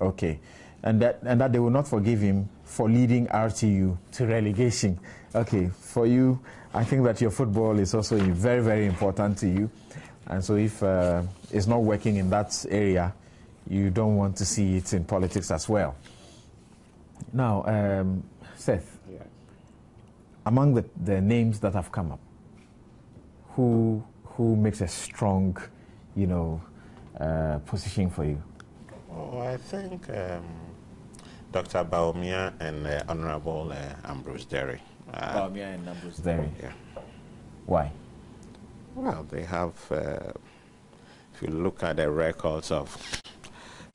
Okay. And that they will not forgive him for leading RTU to relegation. Okay, for you, I think that your football is also very, very important to you. And so if it's not working in that area, you don't want to see it in politics as well. Now, Seth, yes. Among the names that have come up, who makes a strong, position for you? Oh, I think Dr. Bawumia and Honorable Ambrose Derry. Bawumia and Ambrose Derry. Yeah. Why? Well, they have, if you look at the records of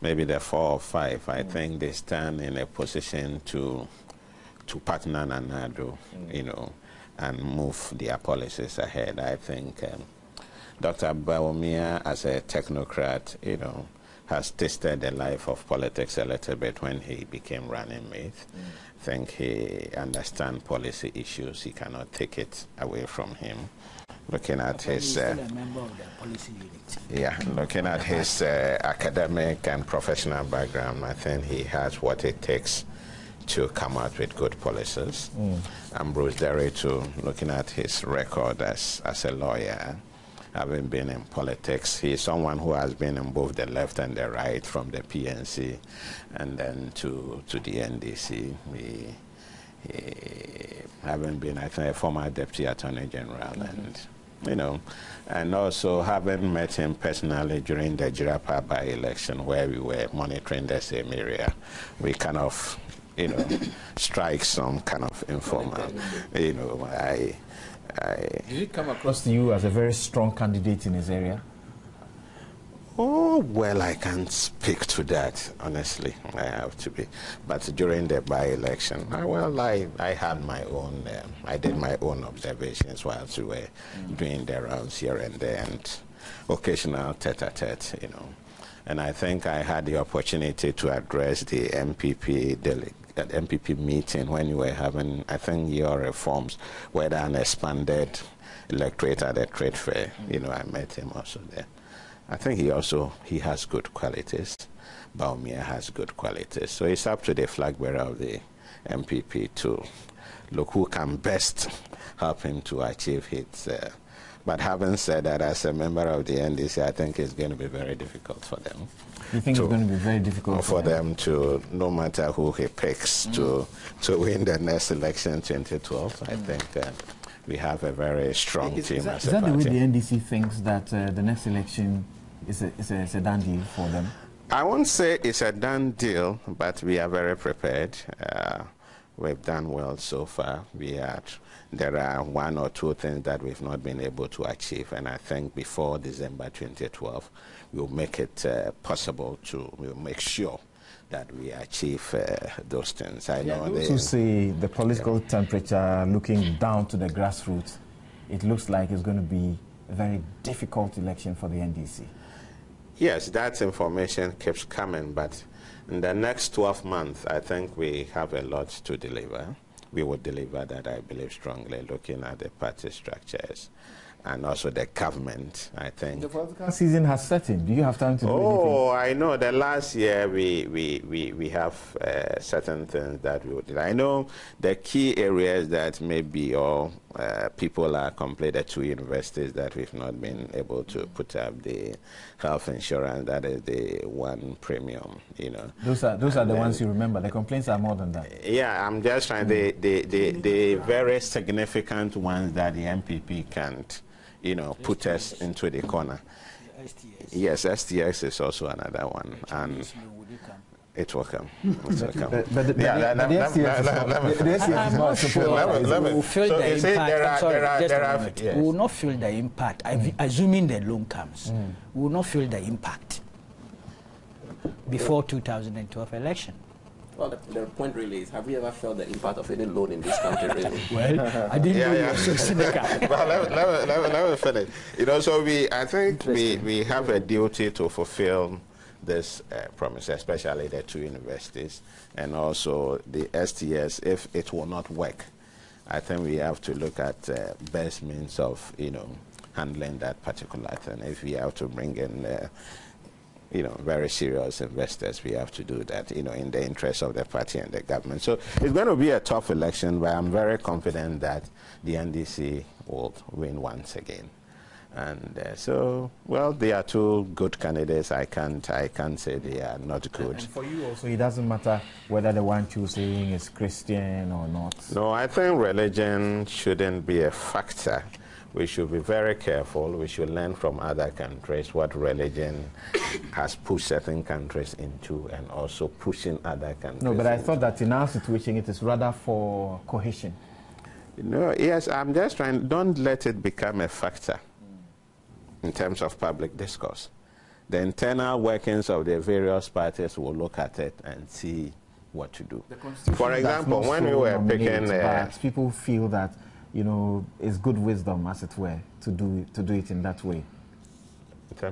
maybe the 4 or 5, I think they stand in a position to partner and Addo, and move their policies ahead. I think Dr. Bawumia, as a technocrat, has tasted the life of politics a little bit when he became running mate. I think he understands policy issues. He cannot take it away from him. Looking at his, still a member of the policy unit. Yeah, looking at his academic and professional background, I think he has what it takes to come out with good policies. Ambrose Derry, too, looking at his record as a lawyer, having been in politics, he's someone who has been in both the left and the right, from the PNC and then to the NDC. He having been, I think, a former Deputy Attorney General, and also having met him personally during the Jirapa by-election, where we were monitoring the same area, we kind of, strike some kind of informal, Did it come across to you as a very strong candidate in his area? Oh, well, I can't speak to that, honestly. I have to be. But during the by-election, I had my own, I did my own observations whilst we were doing the rounds here and there, and occasional tete-a-tete, And I think I had the opportunity to address the MPP meeting when you were having, I think, your reforms, whether an expanded electorate at the trade fair. I met him also there. I think he has good qualities. Bawumia has good qualities. So it's up to the flag bearer of the MPP to look who can best help him to achieve his. But having said that, as a member of the NDC, I think it's going to be very difficult for them. You think it's going to be very difficult for them to, no matter who he picks, to win the next election 2012? I think we have a very strong team as a party. Is that the way the NDC thinks that the next election is a done deal for them? I won't say it's a done deal, but we are very prepared. We've done well so far. There are 1 or 2 things that we've not been able to achieve, and I think before December 2012, we'll make it possible we'll make sure that we achieve those things. I know they also see the political temperature looking down to the grassroots. It looks like it's going to be a very difficult election for the NDC. Yes, that information keeps coming, but in the next 12 months, I think we have a lot to deliver. We will deliver that, I believe, strongly, looking at the party structures and also the government, I think. The political season has set in. Do you have time to do anything? Oh, I know. The last year we have certain things that we would do. I know the key areas that maybe people are complaining, the 2 universities that we've not been able to put up the health insurance, that is the 1 premium, Those are the ones you remember. The complaints are more than that. Yeah, I'm just trying, the very significant ones that the MPP can't, put us into the corner. STS. Yes, STX is also another one. And it will come. It will come. But the STX is not supposed to. We will not feel the impact. Assuming the loan comes, we will not feel the impact before 2012 election. Well, the point really is, have we ever felt the impact of any loan in this country, really? Well, I didn't know you were so cynical. Let me finish. So I think we have a duty to fulfill this promise, especially the 2 universities, and also the STS. If it will not work, I think we have to look at best means of, handling that particular thing. If we have to bring in very serious investors. We have to do that, in the interest of the party and the government. So it's going to be a tough election, but I'm very confident that the NDC will win once again. And they are two good candidates. I can't say they are not good. And for you also, it doesn't matter whether the one choosing is Christian or not. No, I think religion shouldn't be a factor. We should be very careful. We should learn from other countries what religion has pushed certain countries into and also pushing other countries. No, but I thought that in our situation it is rather for cohesion. No, yes, I'm just trying, don't let it become a factor in terms of public discourse. The internal workings of the various parties will look at it and see what to do. For example, when we were picking... people feel that it's good wisdom, as it were, to do it in that way.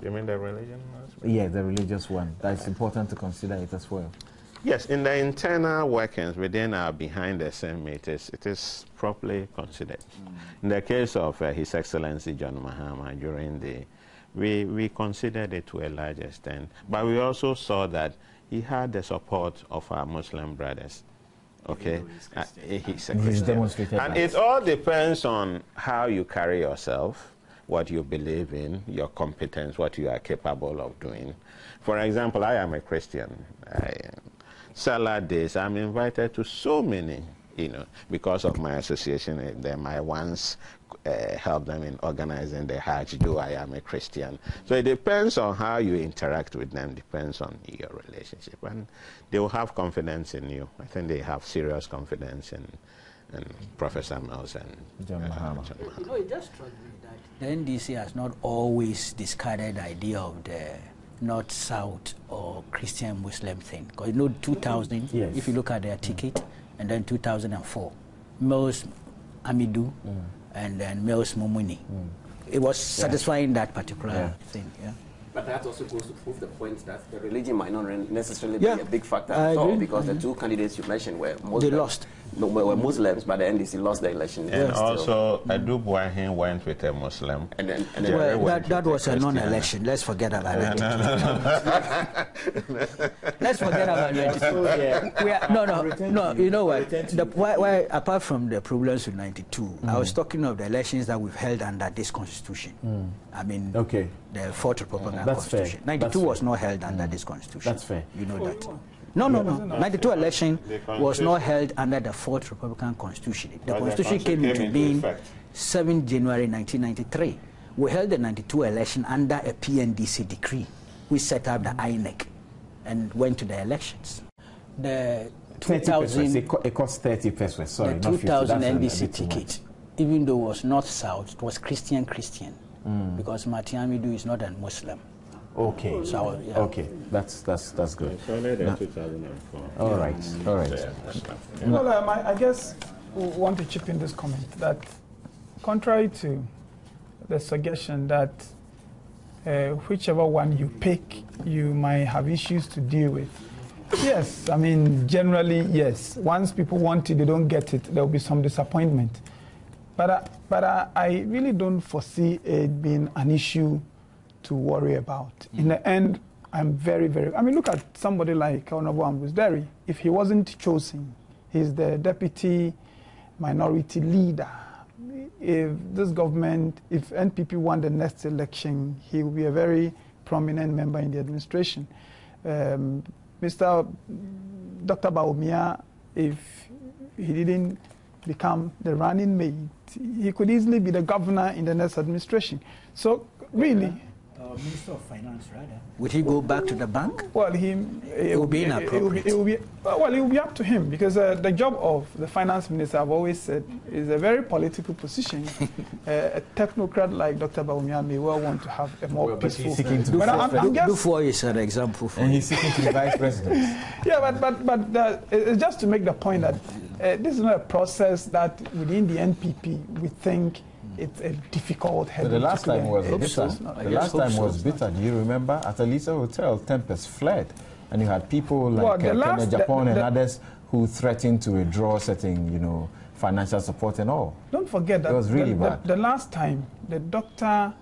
You mean the religion? Yeah, the religious one. That's important to consider it as well. Yes, in the internal workings within our behind-the-scene meetings, it is properly considered. In the case of His Excellency John Mahama, we considered it to a large extent, but we also saw that he had the support of our Muslim brothers. Okay, he's a Christian. And it all depends on how you carry yourself, what you believe in, your competence, what you are capable of doing. For example, I am a Christian. Salah days, I'm invited to so many, because of my association with them. I once helped them in organizing the Hajj, though I am a Christian. So it depends on how you interact with them, depends on your relationship. And they will have confidence in you. I think they have serious confidence in Professor Mills and John Mahama. It just struck me that the NDC has not always discarded the idea of the North-South or Christian-Muslim thing. Because 2000, yes. If you look at their ticket, and then 2004, Mills Amidu, and then Mills Mumuni. It was satisfying that particular thing. Yeah. But that also goes to prove the point that the religion might not necessarily be a big factor at all, because the two candidates you mentioned were Muslims. They lost. No, were Muslims, but the NDC lost the election. And also, Addo went with a Muslim. And that was a non-election. Let's forget about it. Let's forget about it. No. You know what? Why, apart from the problems with 92, I was talking of the elections that we've held under this constitution. I mean, the Fourth Republican Constitution. 92 was not held under this constitution. That's fair. You know that. No. 92 election was not held under the Fourth Republican Constitution. The Constitution came into being 7 January 1993. We held the 92 election under a PNDC decree. We set up the INEC and went to the elections. The 2000, it cost 30 pesos. Sorry, the 2000 NDC ticket, even though it was North-South, it was Christian, because Martin Amidu is not a Muslim. Okay. So, okay, that's good. It's only the 2004. All right. Well, I guess we want to chip in this comment that, contrary to the suggestion that whichever one you pick, you might have issues to deal with. Yes, I mean, generally, yes. Once people want it, they don't get it, there will be some disappointment. But I really don't foresee it being an issue to worry about. In the end, I'm very, I mean, look at somebody like Honorable Ambrose Derry. If he wasn't chosen, he's the deputy minority leader. If this government, if NPP won the next election, he will be a very prominent member in the administration. Dr. Bawumia, if he didn't become the running mate, he could easily be the governor in the next administration. So, really... Minister of Finance, rather. Would he go back to the bank? Well, it will be inappropriate. It will be up to him, because the job of the finance minister, I've always said, is a very political position. A technocrat like Dr. Bawumia may well want to have a more peaceful... Dufo is an example for and he's seeking to be vice president. Yeah, but it's just to make the point that this is not a process that within the NPP we think it's a difficult head. The last time was bitter. The last time was bitter. Do you remember? At Elisa Hotel, Tempest fled, and you had people like Kenya Japan and others who threatened to withdraw certain, financial support and all. Don't forget that it was really bad. The last time, the Dr.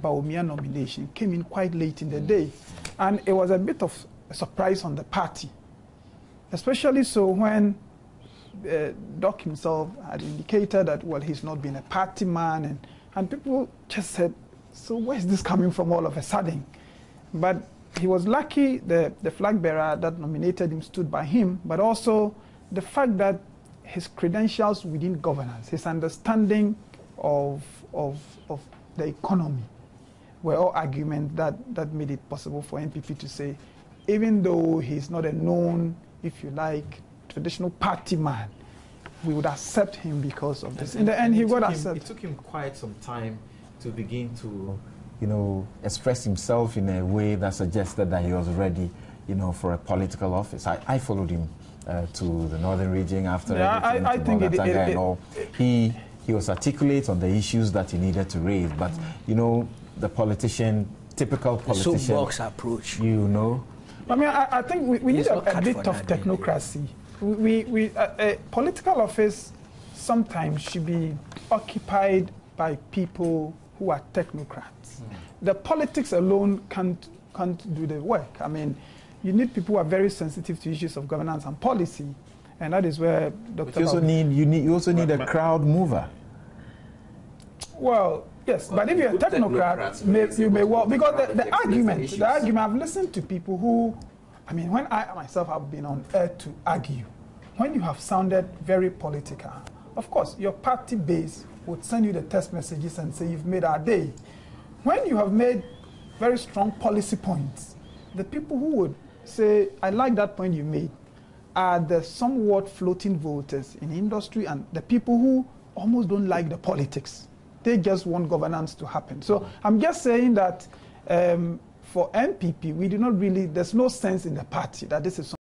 Bawumia nomination came in quite late in the day. And it was a bit of a surprise on the party, especially so when Doc himself had indicated that, well, he's not been a party man, and people just said, so where's this coming from all of a sudden? But he was lucky the flag bearer that nominated him stood by him, but also the fact that his credentials within governance, his understanding of the economy, were all arguments that made it possible for NPP to say, even though he's not a known, if you like, traditional party man, we would accept him because of this. In the end, he got accepted. It took him quite some time to begin to, express himself in a way that suggested that he was ready, for a political office. I followed him to the northern region after everything. I think and all. He was articulate on the issues that he needed to raise, but the politician, typical politician, the soapbox approach. I mean, I think we need a bit of technocracy. A political office sometimes should be occupied by people who are technocrats. The politics alone can't do the work. I mean, you need people who are very sensitive to issues of governance and policy, and that is where Dr. You also need a crowd mover. Well, yes, but if you're a technocrat, you may well, because the argument, I've listened to people who, I mean, when I myself have been on air to argue, when you have sounded very political, of course, your party base would send you the text messages and say, you've made our day. When you have made very strong policy points, the people who would say, I like that point you made, are the somewhat floating voters in industry and the people who almost don't like the politics. They just want governance to happen. So I'm just saying that for NPP, we do not really, there's no sense in the party that this is